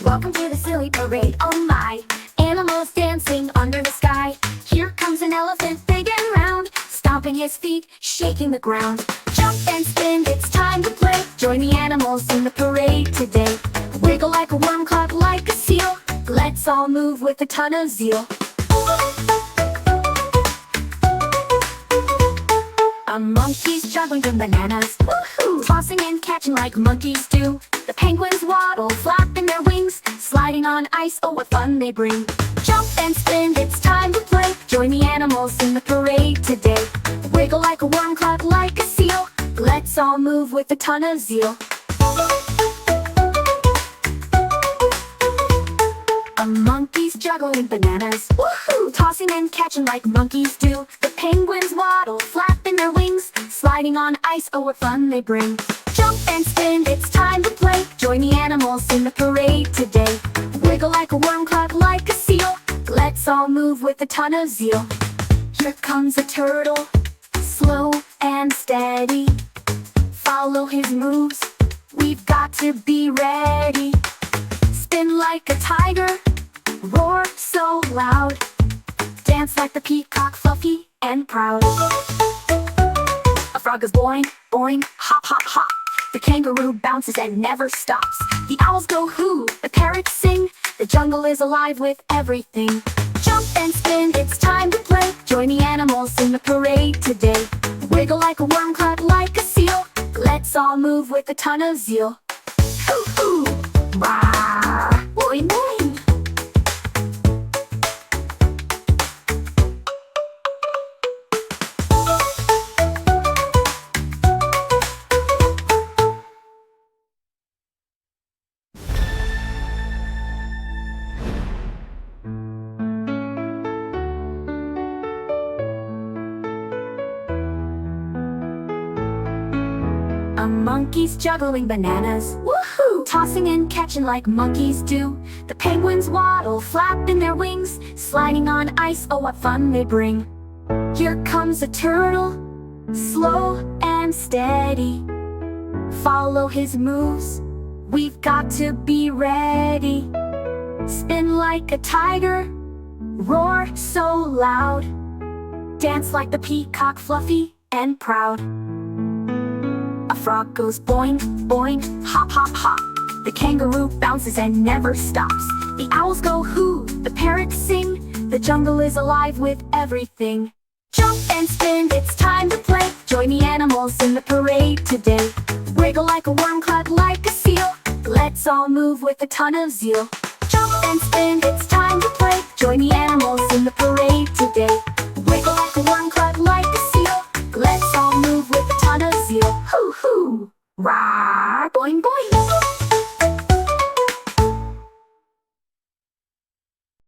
Welcome to the silly parade, oh my. Animals dancing under the sky. Here comes an elephant big and round, stomping his feet, shaking the ground. Jump and spin, it's time to play. Join the animals in the parade today. Wiggle like a worm, clap like a seal. Let's all move with a ton of zeal. A monkey's juggling the bananas, woohoo! Tossing and catching like monkeys do. The penguins waddle, flapping their wings, sliding on ice, oh what fun they bring. Jump and spin, it's time to play. Join the animals in the parade today. Wiggle like a worm, clap like a seal. Let's all move with a ton of zeal. A monkey's juggling bananas, woohoo! Tossing and catching like monkeys do. The penguins waddle, flapping their wings, sliding on ice, oh what fun they bring. Jump and spin, it's time to play. Join the animals in the parade today. Wiggle like a worm, clap like a seal. Let's all move with a ton of zeal. Here comes a turtle, slow and steady. Follow his moves, we've got to be ready. Spin like a tiger, roar so loud. Dance like the peacock, fluffy and proud. A frog goes boing, boing, hop, hop, hop. The kangaroo bounces and never stops. The owls go hoo, the parrots sing. The jungle is alive with everything. Jump and spin, it's time to play. Join the animals in the parade today. Wiggle like a worm, clap like a seal. Let's all move with a ton of zeal. Hoo hoo, rah, boing boing. A monkey's juggling bananas, woohoo! Tossing and catching like monkeys do. The penguins waddle, flapping their wings, sliding on ice, oh what fun they bring. Here comes a turtle, slow and steady. Follow his moves, we've got to be ready. Spin like a tiger, roar so loud. Dance like the peacock, fluffy and proud. A frog goes boing, boing, hop, hop, hop. The kangaroo bounces and never stops. The owls go hoo, the parrots sing. The jungle is alive with everything. Jump and spin, it's time to play. Join the animals in the parade today. Wiggle like a worm, clap like a seal. Let's all move with a ton of zeal. Jump and spin, it's time to play. Join the animals in the parade today. Wiggle like a worm, clap like a seal. Let's all move with a ton of zeal. Hoo hoo, rah, boing boing.